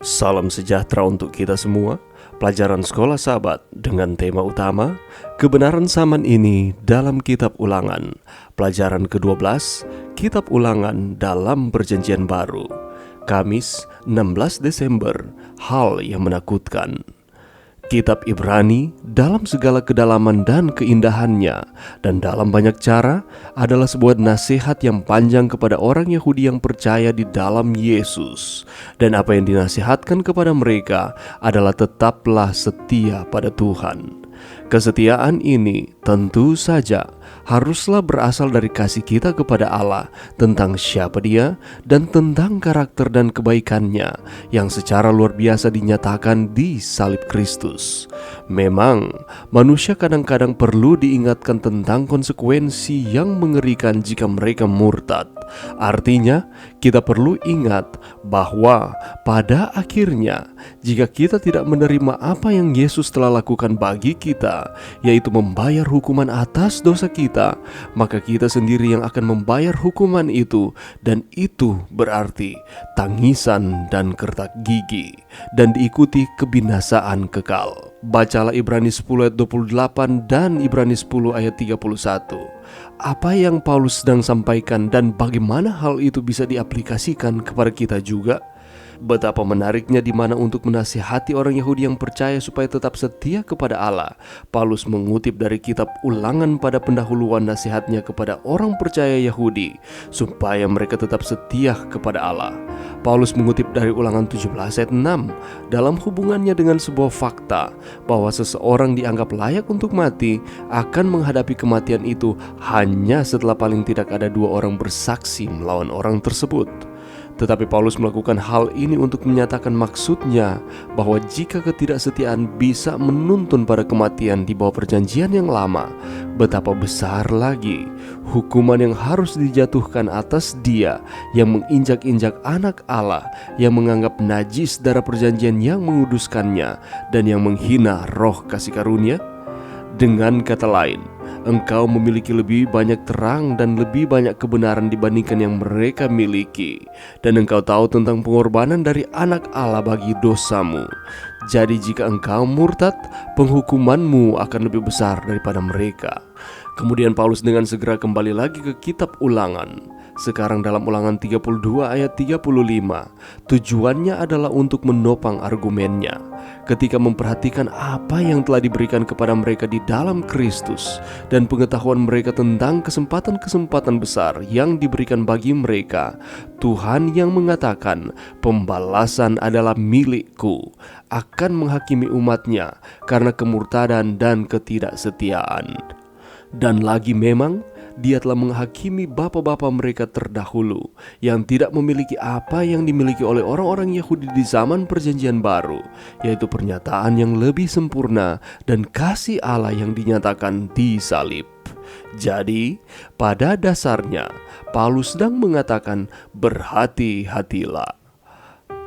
Salam sejahtera untuk kita semua. Pelajaran Sekolah Sahabat dengan tema utama Kebenaran Zaman Ini dalam Kitab Ulangan. Pelajaran ke-12, Kitab Ulangan dalam Perjanjian Baru. Kamis 16 Desember, hal yang menakutkan. Kitab Ibrani dalam segala kedalaman dan keindahannya dan dalam banyak cara adalah sebuah nasihat yang panjang kepada orang Yahudi yang percaya di dalam Yesus. Dan apa yang dinasihatkan kepada mereka adalah tetaplah setia pada Tuhan. Kesetiaan ini tentu saja haruslah berasal dari kasih kita kepada Allah tentang siapa Dia dan tentang karakter dan kebaikannya yang secara luar biasa dinyatakan di salib Kristus. Memang manusia kadang-kadang perlu diingatkan tentang konsekuensi yang mengerikan jika mereka murtad. Artinya, kita perlu ingat bahwa pada akhirnya jika kita tidak menerima apa yang Yesus telah lakukan bagi kita, yaitu membayar hukuman atas dosa kita, maka kita sendiri yang akan membayar hukuman itu, dan itu berarti tangisan dan kertak gigi, dan diikuti kebinasaan kekal. Bacalah Ibrani 10 ayat 28 dan Ibrani 10 ayat 31. Apa yang Paulus sedang sampaikan dan bagaimana hal itu bisa diaplikasikan kepada kita juga? Betapa menariknya di mana untuk menasihati orang Yahudi yang percaya supaya tetap setia kepada Allah, Paulus mengutip dari kitab Ulangan pada pendahuluan nasihatnya kepada orang percaya Yahudi supaya mereka tetap setia kepada Allah. Paulus mengutip dari Ulangan 17 ayat 6 dalam hubungannya dengan sebuah fakta bahwa seseorang dianggap layak untuk mati akan menghadapi kematian itu hanya setelah paling tidak ada 2 orang bersaksi melawan orang tersebut. Tetapi Paulus melakukan hal ini untuk menyatakan maksudnya bahwa jika ketidaksetiaan bisa menuntun pada kematian di bawah perjanjian yang lama, betapa besar lagi hukuman yang harus dijatuhkan atas dia yang menginjak-injak anak Allah, yang menganggap najis darah perjanjian yang menguduskannya, dan yang menghina roh kasih karunia. Dengan kata lain, engkau memiliki lebih banyak terang dan lebih banyak kebenaran dibandingkan yang mereka miliki. Dan engkau tahu tentang pengorbanan dari anak Allah bagi dosamu. Jadi jika engkau murtad, penghukumanmu akan lebih besar daripada mereka. Kemudian Paulus dengan segera kembali lagi ke kitab Ulangan. Sekarang dalam Ulangan 32 ayat 35, tujuannya adalah untuk menopang argumennya ketika memperhatikan apa yang telah diberikan kepada mereka di dalam Kristus dan pengetahuan mereka tentang kesempatan-kesempatan besar yang diberikan bagi mereka. Tuhan yang mengatakan, pembalasan adalah milikku, akan menghakimi umatnya karena kemurtadan dan ketidaksetiaan. Dan lagi memang Dia telah menghakimi bapa-bapa mereka terdahulu yang tidak memiliki apa yang dimiliki oleh orang-orang Yahudi di zaman Perjanjian Baru, yaitu pernyataan yang lebih sempurna dan kasih Allah yang dinyatakan di salib. Jadi, pada dasarnya Paulus sedang mengatakan berhati-hatilah.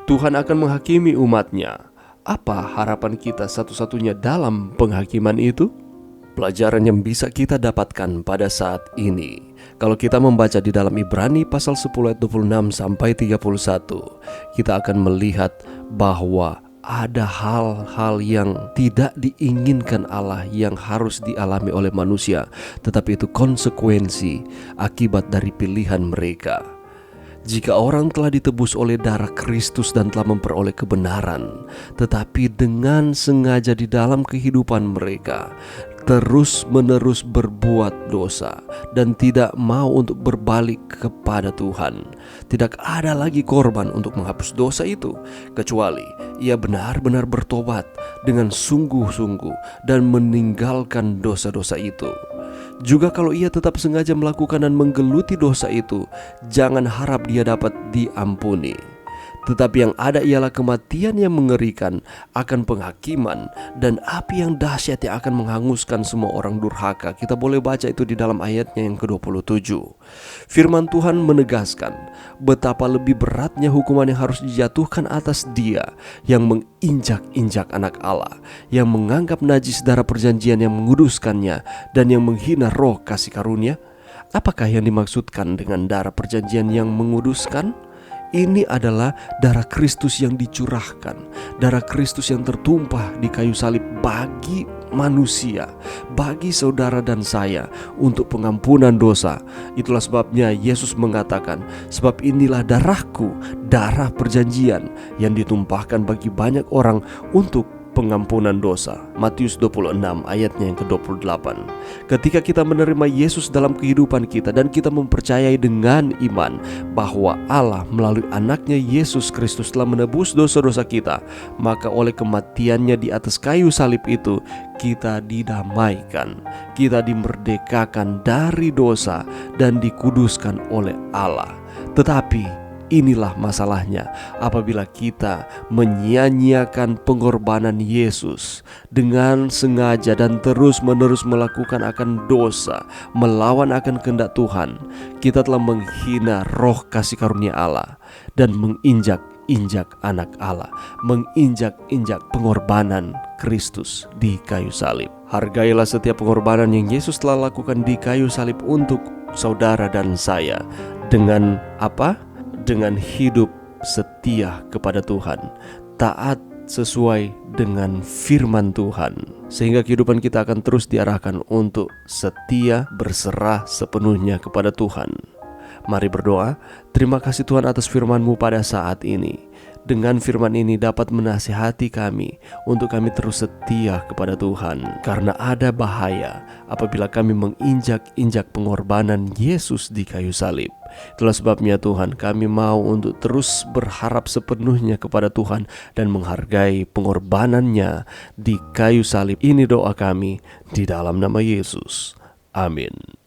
Tuhan akan menghakimi umatnya. Apa harapan kita satu-satunya dalam penghakiman itu? Pelajaran yang bisa kita dapatkan pada saat ini, kalau kita membaca di dalam Ibrani pasal 10 ayat 26 sampai 31, kita akan melihat bahwa ada hal-hal yang tidak diinginkan Allah yang harus dialami oleh manusia, tetapi itu konsekuensi akibat dari pilihan mereka. Jika orang telah ditebus oleh darah Kristus dan telah memperoleh kebenaran, tetapi dengan sengaja di dalam kehidupan mereka terus-menerus berbuat dosa dan tidak mau untuk berbalik kepada Tuhan, tidak ada lagi korban untuk menghapus dosa itu, kecuali ia benar-benar bertobat dengan sungguh-sungguh dan meninggalkan dosa-dosa itu. Juga kalau ia tetap sengaja melakukan dan menggeluti dosa itu, jangan harap dia dapat diampuni. Tetapi yang ada ialah kematian yang mengerikan akan penghakiman dan api yang dahsyat yang akan menghanguskan semua orang durhaka. Kita boleh baca itu di dalam ayatnya yang ke-27. Firman Tuhan menegaskan betapa lebih beratnya hukuman yang harus dijatuhkan atas dia yang menginjak-injak anak Allah, yang menganggap najis darah perjanjian yang menguduskannya, dan yang menghina roh kasih karunia. Apakah yang dimaksudkan dengan darah perjanjian yang menguduskan? Ini adalah darah Kristus yang dicurahkan, darah Kristus yang tertumpah di kayu salib bagi manusia, bagi saudara dan saya untuk pengampunan dosa. Itulah sebabnya Yesus mengatakan, sebab inilah darahku, darah perjanjian yang ditumpahkan bagi banyak orang untuk pengampunan dosa. Matius 26 ayatnya yang ke-28. Ketika kita menerima Yesus dalam kehidupan kita dan kita mempercayai dengan iman bahwa Allah melalui anaknya Yesus Kristus telah menebus dosa-dosa kita, maka oleh kematiannya di atas kayu salib itu kita didamaikan, kita dimerdekakan dari dosa dan dikuduskan oleh Allah. Tetapi inilah masalahnya apabila kita menyia-nyiakan pengorbanan Yesus dengan sengaja dan terus-menerus melakukan akan dosa, melawan akan kehendak Tuhan. Kita telah menghina roh kasih karunia Allah dan menginjak-injak anak Allah, menginjak-injak pengorbanan Kristus di kayu salib. Hargailah setiap pengorbanan yang Yesus telah lakukan di kayu salib untuk saudara dan saya. Dengan apa? Dengan hidup setia kepada Tuhan, taat sesuai dengan firman Tuhan, sehingga kehidupan kita akan terus diarahkan untuk setia berserah sepenuhnya kepada Tuhan. Mari berdoa. Terima kasih Tuhan atas firman-Mu pada saat ini. Dengan firman ini dapat menasihati kami untuk kami terus setia kepada Tuhan, karena ada bahaya apabila kami menginjak-injak pengorbanan Yesus di kayu salib. Itulah sebabnya Tuhan, kami mau untuk terus berharap sepenuhnya kepada Tuhan dan menghargai pengorbanannya di kayu salib. Ini doa kami di dalam nama Yesus. Amin.